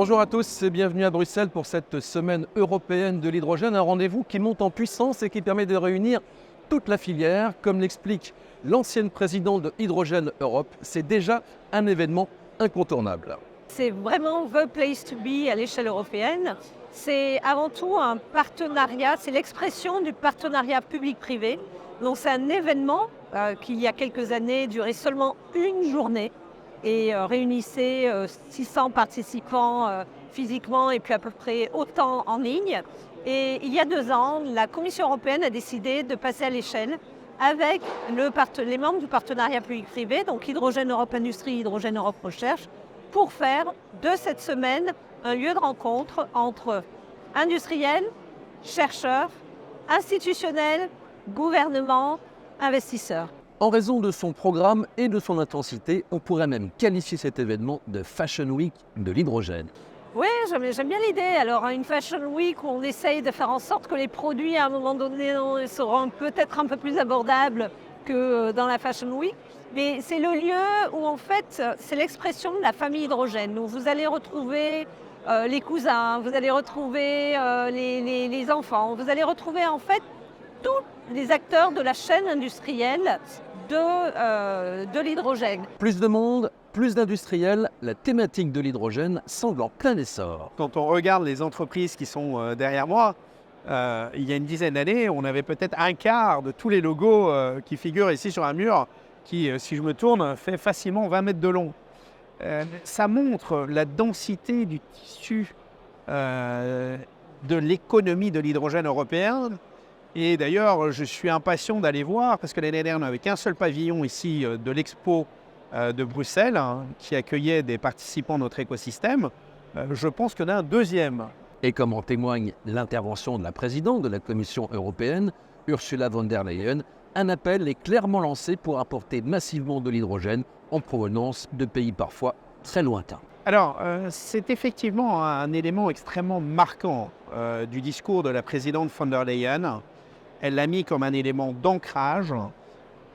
Bonjour à tous et bienvenue à Bruxelles pour cette semaine européenne de l'hydrogène, un rendez-vous qui monte en puissance et qui permet de réunir toute la filière. Comme l'explique l'ancienne présidente de Hydrogène Europe, c'est déjà un événement incontournable. C'est vraiment the place to be à l'échelle européenne. C'est avant tout un partenariat, c'est l'expression du partenariat public-privé. Donc c'est un événement qui, il y a quelques années, durait seulement une journée et réunissait 600 participants physiquement et puis à peu près autant en ligne. Et il y a 2 ans, la Commission européenne a décidé de passer à l'échelle avec les membres du partenariat public-privé, donc Hydrogène Europe Industrie, Hydrogène Europe Recherche, pour faire de cette semaine un lieu de rencontre entre industriels, chercheurs, institutionnels, gouvernements, investisseurs. En raison de son programme et de son intensité, on pourrait même qualifier cet événement de Fashion Week de l'hydrogène. Oui, j'aime bien l'idée. Alors, une Fashion Week où on essaye de faire en sorte que les produits, à un moment donné, seront peut-être un peu plus abordables que dans la Fashion Week. Mais c'est le lieu où, en fait, c'est l'expression de la famille hydrogène. Où vous allez retrouver les cousins, vous allez retrouver les enfants, vous allez retrouver, en fait, tous les acteurs de la chaîne industrielle de l'hydrogène. Plus de monde, plus d'industriels, la thématique de l'hydrogène semble en plein essor. Quand on regarde les entreprises qui sont derrière moi, il y a une dizaine d'années, on avait peut-être un quart de tous les logos qui figurent ici sur un mur, qui, si je me tourne, fait facilement 20 mètres de long. Ça montre la densité du tissu de l'économie de l'hydrogène européen. Et d'ailleurs, je suis impatient d'aller voir, parce que l'année dernière, on n'avait qu'un seul pavillon ici de l'Expo de Bruxelles, qui accueillait des participants de notre écosystème. Je pense qu'il y en a un deuxième. Et comme en témoigne l'intervention de la présidente de la Commission européenne, Ursula von der Leyen, un appel est clairement lancé pour importer massivement de l'hydrogène en provenance de pays parfois très lointains. Alors, c'est effectivement un élément extrêmement marquant du discours de la présidente von der Leyen. Elle l'a mis comme un élément d'ancrage.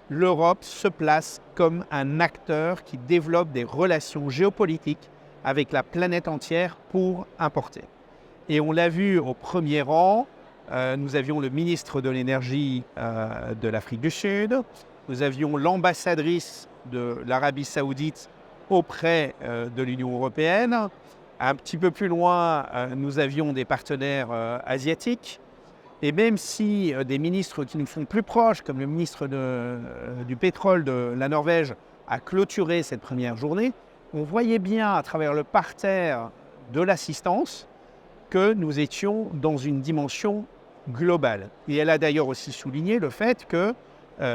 L'Europe se place comme un acteur qui développe des relations géopolitiques avec la planète entière pour importer. Et on l'a vu au premier rang, nous avions le ministre de l'énergie de l'Afrique du Sud, nous avions l'ambassadrice de l'Arabie Saoudite auprès de l'Union européenne. Un petit peu plus loin, nous avions des partenaires asiatiques. Et même si des ministres qui nous sont plus proches, comme le ministre du pétrole de la Norvège, a clôturé cette première journée, on voyait bien à travers le parterre de l'assistance que nous étions dans une dimension globale. Et elle a d'ailleurs aussi souligné le fait que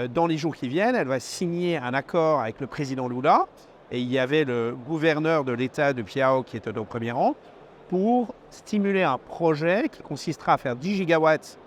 dans les jours qui viennent, elle va signer un accord avec le président Lula, et il y avait le gouverneur de l'État de Piau qui était au premier rang, pour stimuler un projet qui consistera à faire 10 gigawatts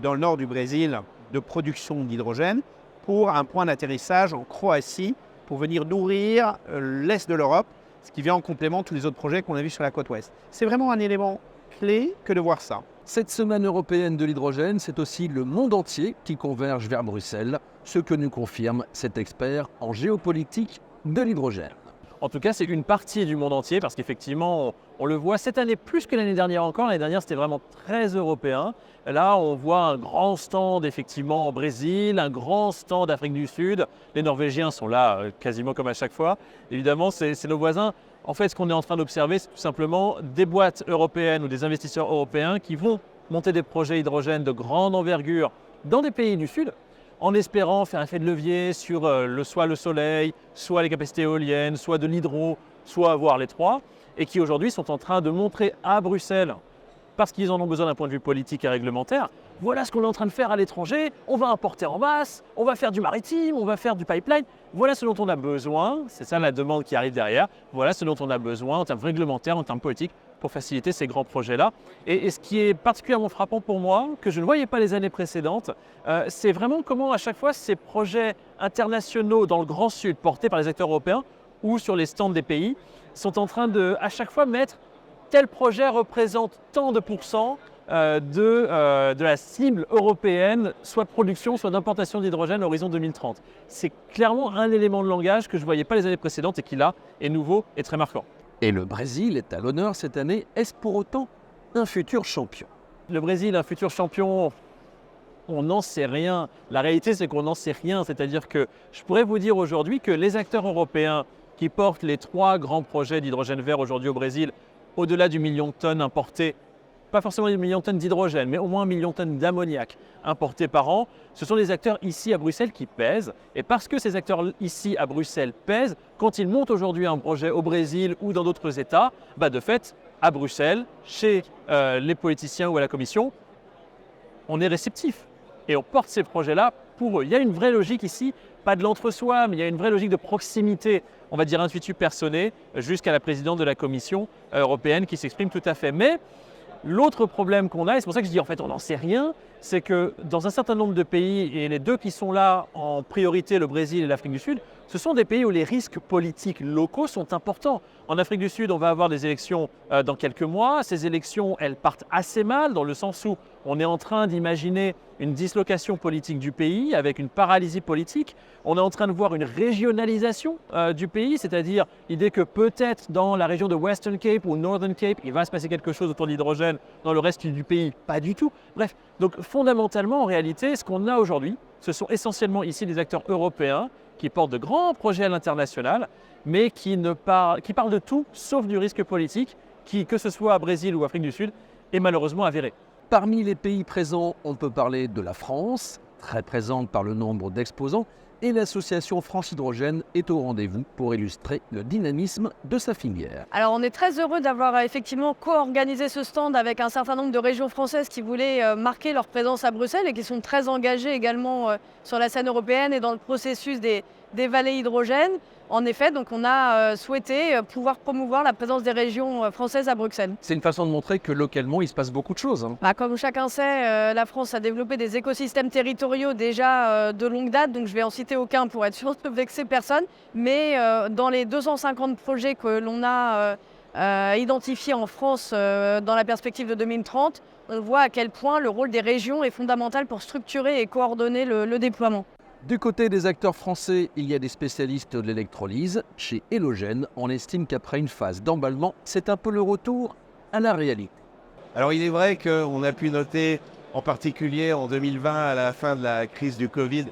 dans le nord du Brésil de production d'hydrogène pour un point d'atterrissage en Croatie pour venir nourrir l'est de l'Europe, ce qui vient en complément de tous les autres projets qu'on a vus sur la côte ouest. C'est vraiment un élément clé que de voir ça. Cette semaine européenne de l'hydrogène, c'est aussi le monde entier qui converge vers Bruxelles, ce que nous confirme cet expert en géopolitique de l'hydrogène. En tout cas, c'est une partie du monde entier parce qu'effectivement, on le voit cette année plus que l'année dernière encore. L'année dernière, c'était vraiment très européen. Là, on voit un grand stand effectivement au Brésil, un grand stand d'Afrique du Sud. Les Norvégiens sont là quasiment comme à chaque fois. Évidemment, c'est nos voisins. En fait, ce qu'on est en train d'observer, c'est tout simplement des boîtes européennes ou des investisseurs européens qui vont monter des projets hydrogène de grande envergure dans des pays du Sud, en espérant faire effet de levier sur soit le soleil, soit les capacités éoliennes, soit de l'hydro, soit avoir les trois, et qui aujourd'hui sont en train de montrer à Bruxelles, parce qu'ils en ont besoin d'un point de vue politique et réglementaire, voilà ce qu'on est en train de faire à l'étranger, on va importer en masse, on va faire du maritime, on va faire du pipeline, voilà ce dont on a besoin, c'est ça la demande qui arrive derrière, voilà ce dont on a besoin en termes réglementaires, en termes politiques, pour faciliter ces grands projets-là. Et ce qui est particulièrement frappant pour moi, que je ne voyais pas les années précédentes, c'est vraiment comment à chaque fois ces projets internationaux dans le Grand Sud, portés par les acteurs européens ou sur les stands des pays, sont en train de à chaque fois mettre tel projet représente tant de pourcents de la cible européenne, soit de production, soit d'importation d'hydrogène à l'horizon 2030. C'est clairement un élément de langage que je ne voyais pas les années précédentes et qui là est nouveau et très marquant. Et le Brésil est à l'honneur cette année. Est-ce pour autant un futur champion? Le Brésil, un futur champion, on n'en sait rien. La réalité, c'est qu'on n'en sait rien. C'est-à-dire que je pourrais vous dire aujourd'hui que les acteurs européens qui portent les 3 grands projets d'hydrogène vert aujourd'hui au Brésil, au-delà du 1 million de tonnes importées, pas forcément 1 million de tonnes d'hydrogène, mais au moins 1 million de tonnes d'ammoniac importées par an, ce sont des acteurs ici à Bruxelles qui pèsent. Et parce que ces acteurs ici à Bruxelles pèsent, quand ils montent aujourd'hui un projet au Brésil ou dans d'autres États, de fait, à Bruxelles, chez les politiciens ou à la Commission, on est réceptif. Et on porte ces projets-là pour eux. Il y a une vraie logique ici, pas de l'entre-soi, mais il y a une vraie logique de proximité, on va dire intuitu personné, jusqu'à la présidente de la Commission européenne qui s'exprime tout à fait. Mais l'autre problème qu'on a, et c'est pour ça que je dis en fait on n'en sait rien, c'est que dans un certain nombre de pays, et les 2 qui sont là en priorité, le Brésil et l'Afrique du Sud, ce sont des pays où les risques politiques locaux sont importants. En Afrique du Sud, on va avoir des élections dans quelques mois. Ces élections, elles partent assez mal dans le sens où on est en train d'imaginer une dislocation politique du pays avec une paralysie politique. On est en train de voir une régionalisation du pays, c'est-à-dire l'idée que peut-être dans la région de Western Cape ou Northern Cape, il va se passer quelque chose autour de l'hydrogène, dans le reste du pays, pas du tout. Bref, donc fondamentalement, en réalité, ce qu'on a aujourd'hui, ce sont essentiellement ici des acteurs européens qui portent de grands projets à l'international, mais qui parlent de tout sauf du risque politique, qui, que ce soit à Brésil ou Afrique du Sud, est malheureusement avéré. Parmi les pays présents, on peut parler de la France, très présente par le nombre d'exposants, et l'association France Hydrogène est au rendez-vous pour illustrer le dynamisme de sa filière. Alors on est très heureux d'avoir effectivement co-organisé ce stand avec un certain nombre de régions françaises qui voulaient marquer leur présence à Bruxelles et qui sont très engagées également sur la scène européenne et dans le processus des vallées hydrogènes. En effet, donc on a souhaité pouvoir promouvoir la présence des régions françaises à Bruxelles. C'est une façon de montrer que localement, il se passe beaucoup de choses. Comme chacun sait, la France a développé des écosystèmes territoriaux déjà de longue date, donc je vais en citer aucun pour être sûr de vexer personne. Mais dans les 250 projets que l'on a identifiés en France dans la perspective de 2030, on voit à quel point le rôle des régions est fondamental pour structurer et coordonner le déploiement. Du côté des acteurs français, il y a des spécialistes de l'électrolyse. Chez Elogen, on estime qu'après une phase d'emballement, c'est un peu le retour à la réalité. Alors il est vrai qu'on a pu noter, en particulier en 2020, à la fin de la crise du Covid,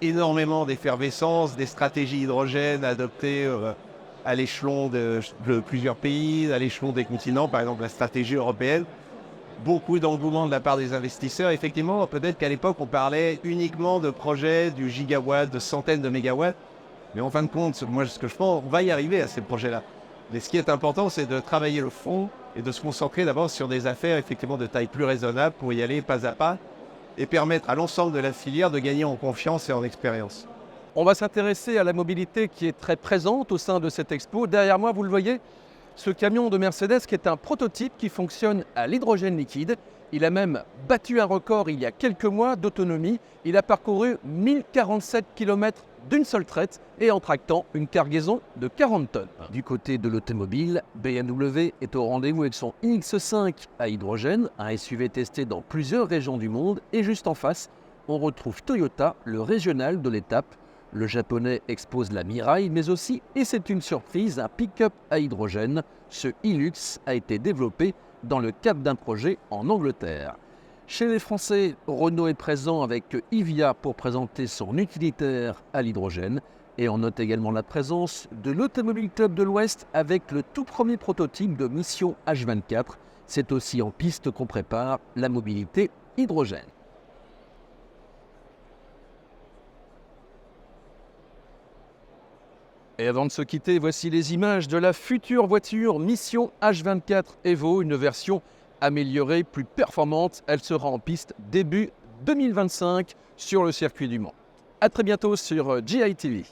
énormément d'effervescence, des stratégies hydrogènes adoptées à l'échelon de plusieurs pays, à l'échelon des continents, par exemple la stratégie européenne. Beaucoup d'engouement de la part des investisseurs. Effectivement, peut-être qu'à l'époque, on parlait uniquement de projets du gigawatt, de centaines de mégawatts. Mais en fin de compte, moi, ce que je pense, on va y arriver à ces projets-là. Mais ce qui est important, c'est de travailler le fond et de se concentrer d'abord sur des affaires effectivement de taille plus raisonnable pour y aller pas à pas et permettre à l'ensemble de la filière de gagner en confiance et en expérience. On va s'intéresser à la mobilité qui est très présente au sein de cette expo. Derrière moi, vous le voyez, ce camion de Mercedes qui est un prototype qui fonctionne à l'hydrogène liquide. Il a même battu un record il y a quelques mois d'autonomie. Il a parcouru 1047 km d'une seule traite et en tractant une cargaison de 40 tonnes. Du côté de l'automobile, BMW est au rendez-vous avec son iX5 à hydrogène, un SUV testé dans plusieurs régions du monde. Et juste en face, on retrouve Toyota, le régional de l'étape. Le japonais expose la Mirai, mais aussi, et c'est une surprise, un pick-up à hydrogène. Ce Hilux a été développé dans le cadre d'un projet en Angleterre. Chez les Français, Renault est présent avec Ivia pour présenter son utilitaire à l'hydrogène. Et on note également la présence de l'Automobile Club de l'Ouest avec le tout premier prototype de Mission H24. C'est aussi en piste qu'on prépare la mobilité hydrogène. Et avant de se quitter, voici les images de la future voiture Mission H24 Evo, une version améliorée, plus performante. Elle sera en piste début 2025 sur le circuit du Mans. A très bientôt sur GITV.